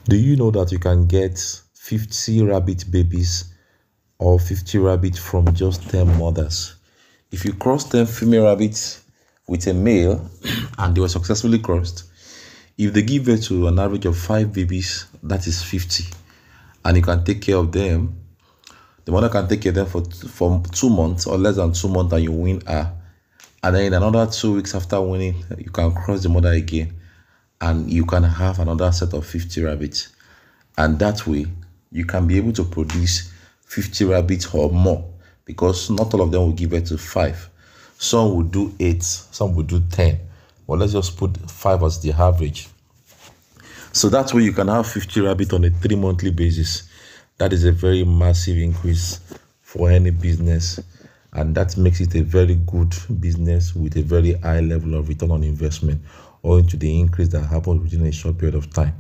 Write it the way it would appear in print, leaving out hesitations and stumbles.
Do you know that you can get 50 rabbit babies or 50 rabbits from just 10 mothers? If you cross 10 female rabbits with a male and they were successfully crossed, if they give birth to an average of 5 babies, that is 50. And you can take care of them. The mother can take care of them for 2 months or less than 2 months, and you win her. And then in another 2 weeks after winning, you can cross the mother again and you can have another set of 50 rabbits. And that way, you can be able to produce 50 rabbits or more, because not all of them will give birth to 5. Some will do 8, some will do 10. But let's just put 5 as the average. So that way you can have 50 rabbits on a 3-monthly basis. That is a very massive increase for any business. And that makes it a very good business with a very high level of return on investment, owing to the increase that happens within a short period of time.